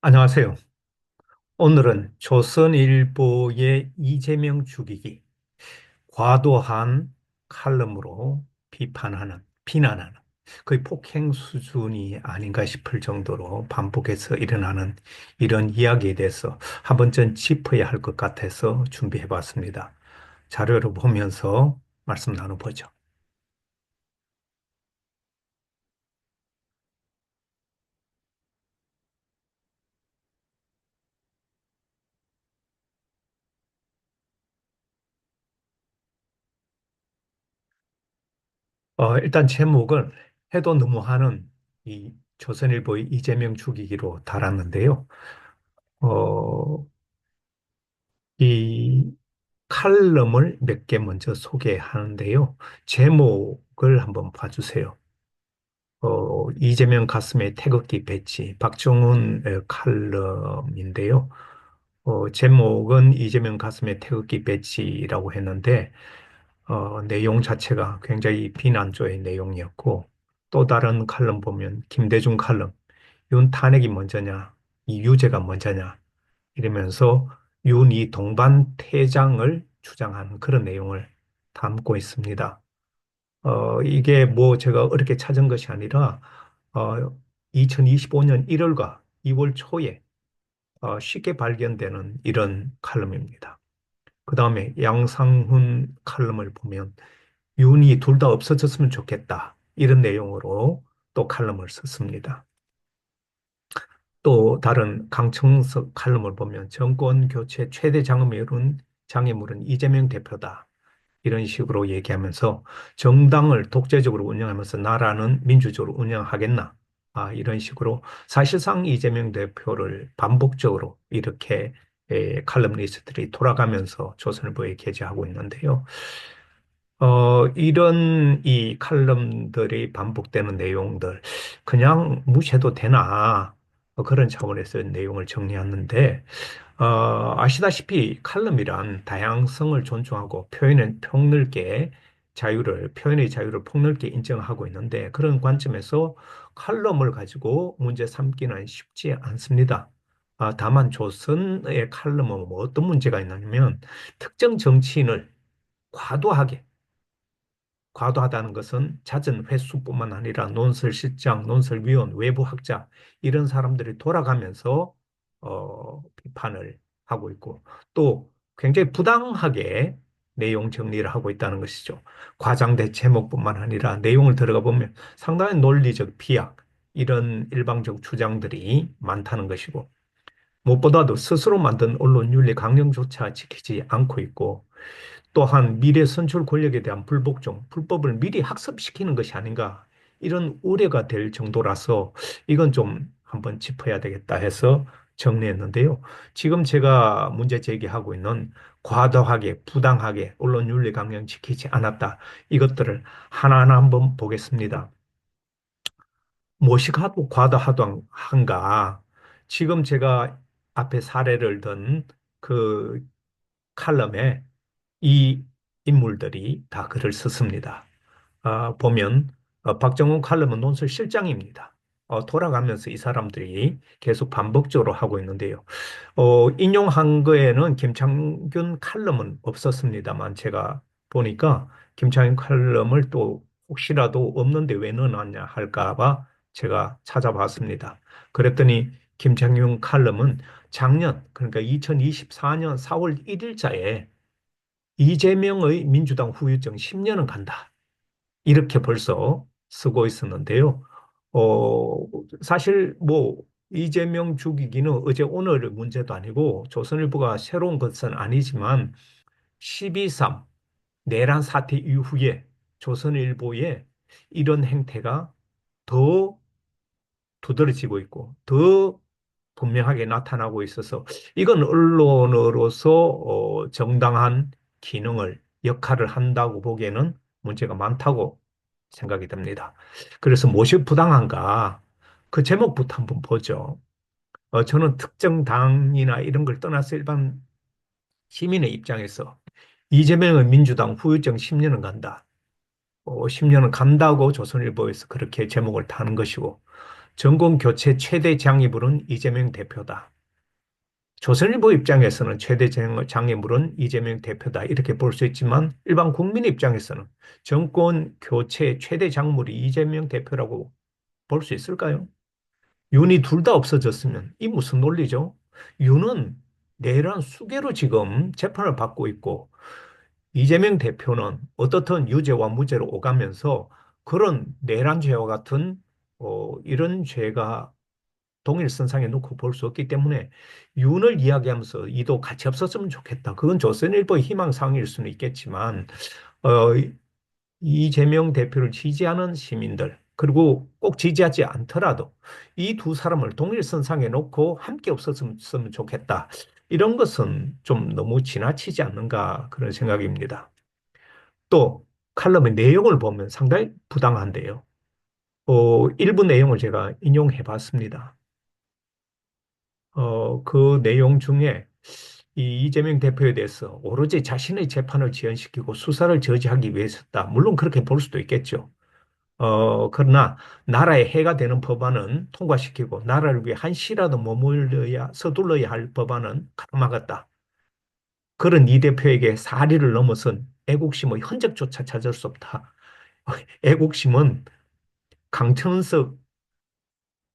안녕하세요. 오늘은 조선일보의 이재명 죽이기, 과도한 칼럼으로 비난하는 거의 폭행 수준이 아닌가 싶을 정도로 반복해서 일어나는 이런 이야기에 대해서 한번 전 짚어야 할 것 같아서 준비해 봤습니다. 자료를 보면서 말씀 나눠보죠. 일단 제목을 해도 너무하는 이 조선일보의 이재명 죽이기로 달았는데요. 어, 이 칼럼을 몇 개 먼저 소개하는데요. 제목을 한번 봐주세요. 이재명 가슴에 태극기 배치, 박정훈 칼럼인데요. 제목은 이재명 가슴에 태극기 배치라고 했는데, 내용 자체가 굉장히 비난조의 내용이었고, 또 다른 칼럼 보면 김대중 칼럼, 윤 탄핵이 먼저냐, 이 유죄가 먼저냐, 이러면서 윤이 동반 퇴장을 주장하는 그런 내용을 담고 있습니다. 이게 뭐 제가 어렵게 찾은 것이 아니라, 어, 2025년 1월과 2월 초에 쉽게 발견되는 이런 칼럼입니다. 그 다음에 양상훈 칼럼을 보면 윤이 둘 다 없어졌으면 좋겠다. 이런 내용으로 또 칼럼을 썼습니다. 또 다른 강청석 칼럼을 보면 정권 교체 최대 장애물은 이재명 대표다. 이런 식으로 얘기하면서 정당을 독재적으로 운영하면서 나라는 민주적으로 운영하겠나. 이런 식으로 사실상 이재명 대표를 반복적으로 이렇게 칼럼니스트들이 돌아가면서 조선일보에 게재하고 있는데요. 이런 이 칼럼들이 반복되는 내용들 그냥 무시해도 되나 그런 차원에서 내용을 정리하는데 아시다시피 칼럼이란 다양성을 존중하고 표현의 자유를 폭넓게 인정하고 있는데 그런 관점에서 칼럼을 가지고 문제 삼기는 쉽지 않습니다. 다만 조선의 칼럼은 뭐 어떤 문제가 있냐면 특정 정치인을 과도하게 과도하다는 것은 잦은 횟수뿐만 아니라 논설실장, 논설위원, 외부학자 이런 사람들이 돌아가면서 비판을 하고 있고 또 굉장히 부당하게 내용 정리를 하고 있다는 것이죠. 과장된 제목뿐만 아니라 내용을 들어가 보면 상당히 논리적 비약 이런 일방적 주장들이 많다는 것이고 무엇보다도 스스로 만든 언론 윤리 강령조차 지키지 않고 있고 또한 미래 선출 권력에 대한 불복종, 불법을 미리 학습시키는 것이 아닌가 이런 우려가 될 정도라서 이건 좀 한번 짚어야 되겠다 해서 정리했는데요. 지금 제가 문제 제기하고 있는 과도하게, 부당하게 언론 윤리 강령 지키지 않았다. 이것들을 하나하나 한번 보겠습니다. 무엇이 과도한가? 지금 제가 앞에 사례를 든 그 칼럼에 이 인물들이 다 글을 썼습니다. 보면 박정훈 칼럼은 논술 실장입니다. 돌아가면서 이 사람들이 계속 반복적으로 하고 있는데요. 인용한 거에는 김창균 칼럼은 없었습니다만 제가 보니까 김창균 칼럼을 또 혹시라도 없는데 왜 넣어놨냐 할까 봐 제가 찾아봤습니다. 그랬더니 김창균 칼럼은 작년 그러니까 2024년 4월 1일자에 이재명의 민주당 후유증 10년은 간다. 이렇게 벌써 쓰고 있었는데요. 어, 사실 뭐 이재명 죽이기는 어제 오늘 문제도 아니고 조선일보가 새로운 것은 아니지만 12.3 내란 사태 이후에 조선일보에 이런 행태가 더 두드러지고 있고 더 분명하게 나타나고 있어서 이건 언론으로서 정당한 기능을 역할을 한다고 보기에는 문제가 많다고 생각이 듭니다. 그래서 무엇이 부당한가? 그 제목부터 한번 보죠. 저는 특정 당이나 이런 걸 떠나서 일반 시민의 입장에서 이재명은 민주당 후유증 10년은 간다. 10년은 간다고 조선일보에서 그렇게 제목을 다는 것이고 정권 교체 최대 장애물은 이재명 대표다. 조선일보 입장에서는 최대 장애물은 이재명 대표다. 이렇게 볼 수 있지만 일반 국민 입장에서는 정권 교체 최대 장물이 이재명 대표라고 볼 수 있을까요? 윤이 둘 다 없어졌으면 이 무슨 논리죠? 윤은 내란 수개로 지금 재판을 받고 있고 이재명 대표는 어떻든 유죄와 무죄로 오가면서 그런 내란죄와 같은 이런 죄가 동일선상에 놓고 볼 수 없기 때문에 윤을 이야기하면서 이도 같이 없었으면 좋겠다. 그건 조선일보의 희망사항일 수는 있겠지만 어, 이재명 대표를 지지하는 시민들 그리고 꼭 지지하지 않더라도 이 두 사람을 동일선상에 놓고 함께 없었으면 좋겠다. 이런 것은 좀 너무 지나치지 않는가 그런 생각입니다. 또 칼럼의 내용을 보면 상당히 부당한데요. 일부 내용을 제가 인용해 봤습니다. 그 내용 중에 이 이재명 대표에 대해서 오로지 자신의 재판을 지연시키고 수사를 저지하기 위해서다. 물론 그렇게 볼 수도 있겠죠. 그러나 나라에 해가 되는 법안은 통과시키고 나라를 위해 한시라도 서둘러야 할 법안은 가로막았다. 그런 이 대표에게 사리를 넘어선 애국심의 흔적조차 찾을 수 없다. 애국심은 강천석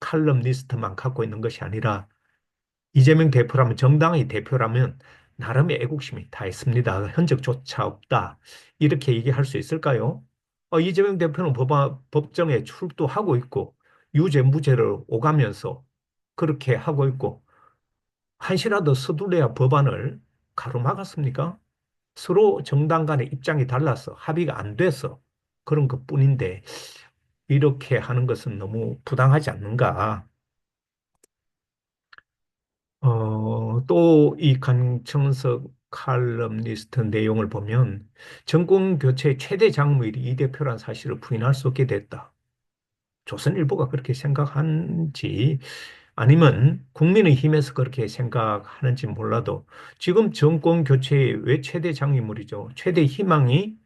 칼럼니스트만 갖고 있는 것이 아니라 이재명 대표라면 정당의 대표라면 나름의 애국심이 다 있습니다. 흔적조차 없다. 이렇게 얘기할 수 있을까요? 이재명 대표는 법정에 출두하고 있고 유죄 무죄를 오가면서 그렇게 하고 있고 한시라도 서둘러야 법안을 가로막았습니까? 서로 정당 간의 입장이 달라서 합의가 안 돼서 그런 것뿐인데 이렇게 하는 것은 너무 부당하지 않는가? 또 이 강청석 칼럼니스트 내용을 보면 정권 교체의 최대 장무일이 이 대표란 사실을 부인할 수 없게 됐다. 조선일보가 그렇게 생각하는지 아니면 국민의힘에서 그렇게 생각하는지 몰라도 지금 정권 교체의 왜 최대 장애물이죠. 최대 희망이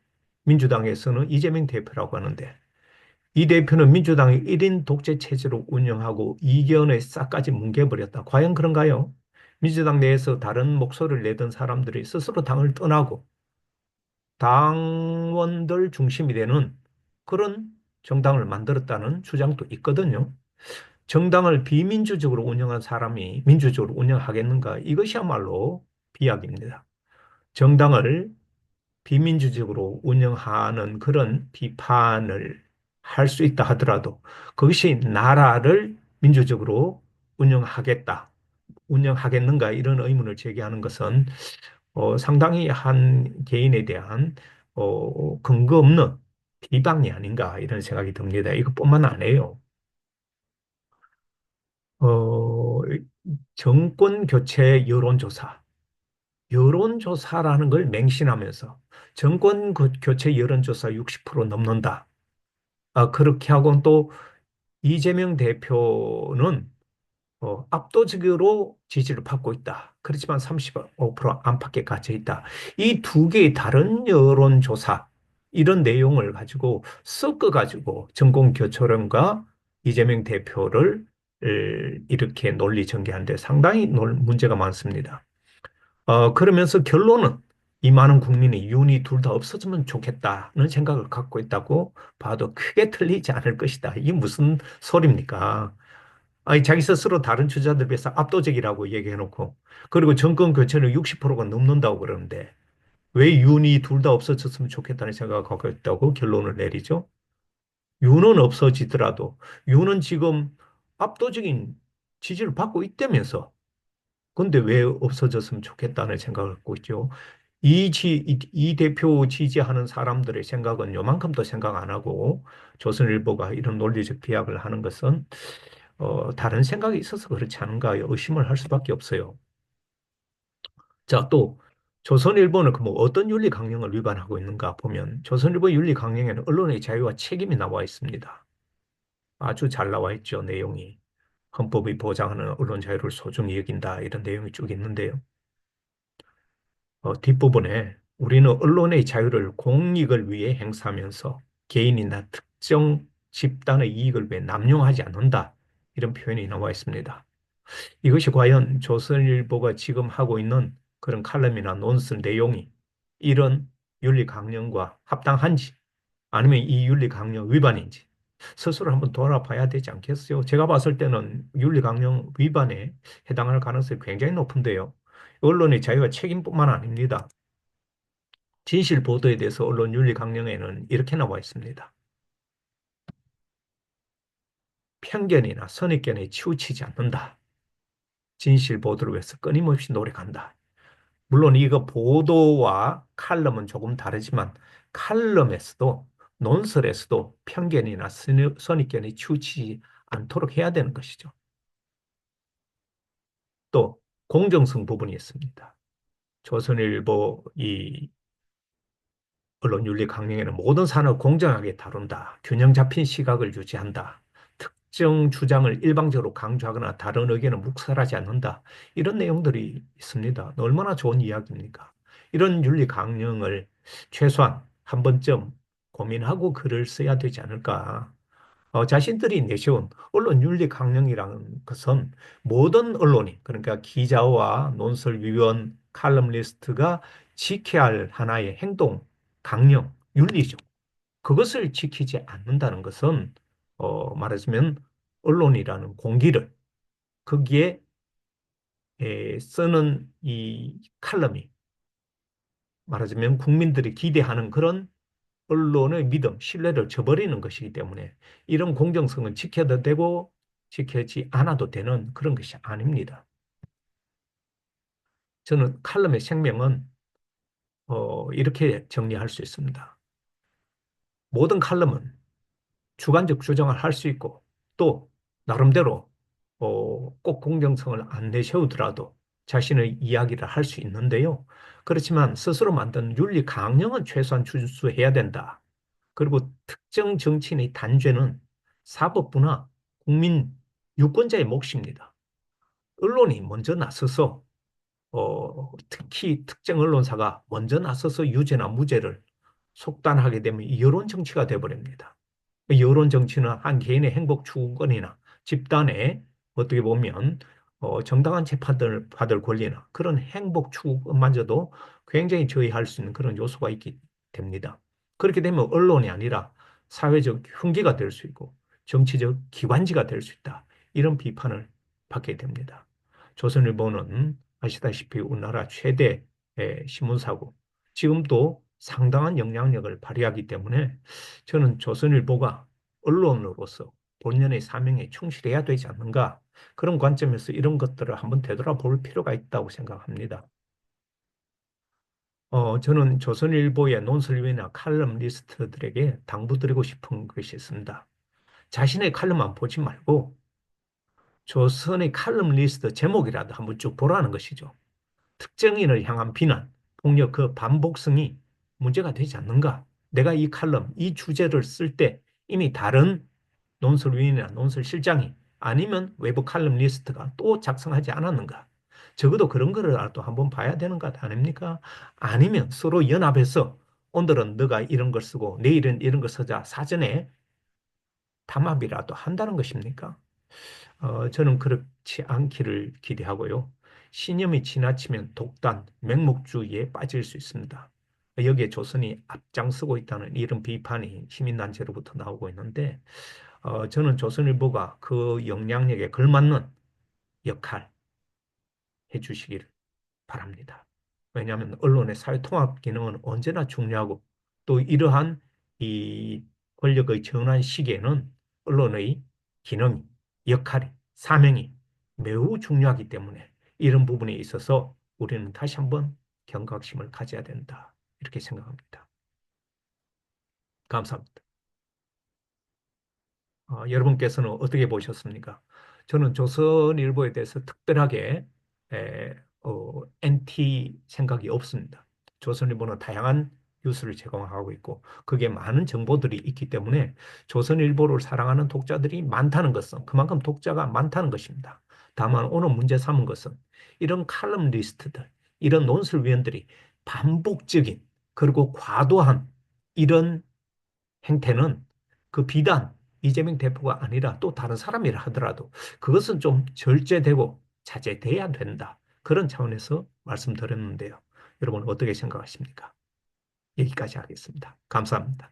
민주당에서는 이재명 대표라고 하는데 이 대표는 민주당이 1인 독재 체제로 운영하고 이견에 싹까지 뭉개버렸다. 과연 그런가요? 민주당 내에서 다른 목소리를 내던 사람들이 스스로 당을 떠나고 당원들 중심이 되는 그런 정당을 만들었다는 주장도 있거든요. 정당을 비민주적으로 운영한 사람이 민주적으로 운영하겠는가? 이것이야말로 비약입니다. 정당을 비민주적으로 운영하는 그런 비판을 할 수 있다 하더라도 그것이 나라를 민주적으로 운영하겠다, 운영하겠는가 이런 의문을 제기하는 것은 상당히 한 개인에 대한 근거 없는 비방이 아닌가 이런 생각이 듭니다. 이것뿐만 아니에요. 어, 정권 교체 여론조사. 여론조사라는 걸 맹신하면서 정권 교체 여론조사 60% 넘는다. 그렇게 하고 또 이재명 대표는 압도적으로 지지를 받고 있다. 그렇지만 35% 안팎에 갇혀 있다. 이 두 개의 다른 여론조사, 이런 내용을 가지고 섞어가지고 정권 교체론과 이재명 대표를 이렇게 논리 전개하는데 상당히 문제가 많습니다. 그러면서 결론은 이 많은 국민이 윤이 둘 다 없어지면 좋겠다는 생각을 갖고 있다고 봐도 크게 틀리지 않을 것이다. 이게 무슨 소리입니까? 아니, 자기 스스로 다른 주자들에 비해서 압도적이라고 얘기해놓고, 그리고 정권 교체는 60%가 넘는다고 그러는데, 왜 윤이 둘 다 없어졌으면 좋겠다는 생각을 갖고 있다고 결론을 내리죠? 윤은 없어지더라도, 윤은 지금 압도적인 지지를 받고 있다면서, 근데 왜 없어졌으면 좋겠다는 생각을 갖고 있죠? 이 대표 지지하는 사람들의 생각은 요만큼도 생각 안 하고 조선일보가 이런 논리적 비약을 하는 것은 다른 생각이 있어서 그렇지 않은가 의심을 할 수밖에 없어요. 자, 또 조선일보는 그 뭐 어떤 윤리 강령을 위반하고 있는가 보면 조선일보 윤리 강령에는 언론의 자유와 책임이 나와 있습니다. 아주 잘 나와 있죠, 내용이. 헌법이 보장하는 언론 자유를 소중히 여긴다 이런 내용이 쭉 있는데요. 뒷부분에 우리는 언론의 자유를 공익을 위해 행사하면서 개인이나 특정 집단의 이익을 위해 남용하지 않는다. 이런 표현이 나와 있습니다. 이것이 과연 조선일보가 지금 하고 있는 그런 칼럼이나 논술 내용이 이런 윤리 강령과 합당한지 아니면 이 윤리 강령 위반인지 스스로 한번 돌아봐야 되지 않겠어요? 제가 봤을 때는 윤리 강령 위반에 해당할 가능성이 굉장히 높은데요. 언론의 자유와 책임뿐만 아닙니다. 진실 보도에 대해서 언론 윤리 강령에는 이렇게 나와 있습니다. 편견이나 선입견에 치우치지 않는다. 진실 보도를 위해서 끊임없이 노력한다. 물론 이거 보도와 칼럼은 조금 다르지만 칼럼에서도 논설에서도 편견이나 선입견에 치우치지 않도록 해야 되는 것이죠. 또 공정성 부분이 있습니다. 조선일보 이 언론윤리 강령에는 모든 산업을 공정하게 다룬다. 균형 잡힌 시각을 유지한다. 특정 주장을 일방적으로 강조하거나 다른 의견을 묵살하지 않는다. 이런 내용들이 있습니다. 얼마나 좋은 이야기입니까? 이런 윤리 강령을 최소한 한 번쯤 고민하고 글을 써야 되지 않을까. 자신들이 내세운 언론 윤리 강령이라는 것은 모든 언론이 그러니까 기자와 논설위원, 칼럼니스트가 지켜야 할 하나의 행동 강령, 윤리죠. 그것을 지키지 않는다는 것은 말하자면 언론이라는 공기를 거기에 쓰는 이 칼럼이 말하자면 국민들이 기대하는 그런 언론의 믿음, 신뢰를 저버리는 것이기 때문에 이런 공정성은 지켜도 되고 지켜지 않아도 되는 그런 것이 아닙니다. 저는 칼럼의 생명은 이렇게 정리할 수 있습니다. 모든 칼럼은 주관적 주장을 할 수 있고 또 나름대로 꼭 공정성을 안 내세우더라도 자신의 이야기를 할 수 있는데요. 그렇지만 스스로 만든 윤리 강령은 최소한 준수해야 된다. 그리고 특정 정치인의 단죄는 사법부나 국민 유권자의 몫입니다. 언론이 먼저 나서서 특히 특정 언론사가 먼저 나서서 유죄나 무죄를 속단하게 되면 여론 정치가 되어버립니다. 여론 정치는 한 개인의 행복 추구권이나 집단의 어떻게 보면 정당한 재판을 받을 권리나 그런 행복 추구권마저도 굉장히 저해할 수 있는 그런 요소가 있게 됩니다. 그렇게 되면 언론이 아니라 사회적 흉기가 될 수 있고 정치적 기관지가 될 수 있다. 이런 비판을 받게 됩니다. 조선일보는 아시다시피 우리나라 최대 신문사고 지금도 상당한 영향력을 발휘하기 때문에 저는 조선일보가 언론으로서 본연의 사명에 충실해야 되지 않는가 그런 관점에서 이런 것들을 한번 되돌아볼 필요가 있다고 생각합니다. 저는 조선일보의 논설위나 칼럼니스트들에게 당부드리고 싶은 것이 있습니다. 자신의 칼럼만 보지 말고 조선의 칼럼니스트 제목이라도 한번 쭉 보라는 것이죠. 특정인을 향한 비난, 폭력 그 반복성이 문제가 되지 않는가? 내가 이 칼럼, 이 주제를 쓸 때 이미 다른 논설위원이나 논설실장이 아니면 외부 칼럼니스트가 또 작성하지 않았는가? 적어도 그런 거를 또 한번 봐야 되는 것 아닙니까? 아니면 서로 연합해서 오늘은 너가 이런 걸 쓰고 내일은 이런 걸 쓰자 사전에 담합이라도 한다는 것입니까? 저는 그렇지 않기를 기대하고요. 신념이 지나치면 독단, 맹목주의에 빠질 수 있습니다. 여기에 조선이 앞장서고 있다는 이런 비판이 시민단체로부터 나오고 있는데 저는 조선일보가 그 영향력에 걸맞는 역할 해주시길 바랍니다. 왜냐하면 언론의 사회통합 기능은 언제나 중요하고 또 이러한 이 권력의 전환 시기에는 언론의 기능, 역할이, 사명이 매우 중요하기 때문에 이런 부분에 있어서 우리는 다시 한번 경각심을 가져야 된다. 이렇게 생각합니다. 감사합니다. 여러분께서는 어떻게 보셨습니까? 저는 조선일보에 대해서 특별하게 NT 생각이 없습니다. 조선일보는 다양한 뉴스를 제공하고 있고 그게 많은 정보들이 있기 때문에 조선일보를 사랑하는 독자들이 많다는 것은 그만큼 독자가 많다는 것입니다. 다만 오늘 문제 삼은 것은 이런 칼럼니스트들, 이런 논설위원들이 반복적인 그리고 과도한 이런 행태는 그 비단 이재명 대표가 아니라 또 다른 사람이라 하더라도 그것은 좀 절제되고 자제돼야 된다. 그런 차원에서 말씀드렸는데요. 여러분 어떻게 생각하십니까? 여기까지 하겠습니다. 감사합니다.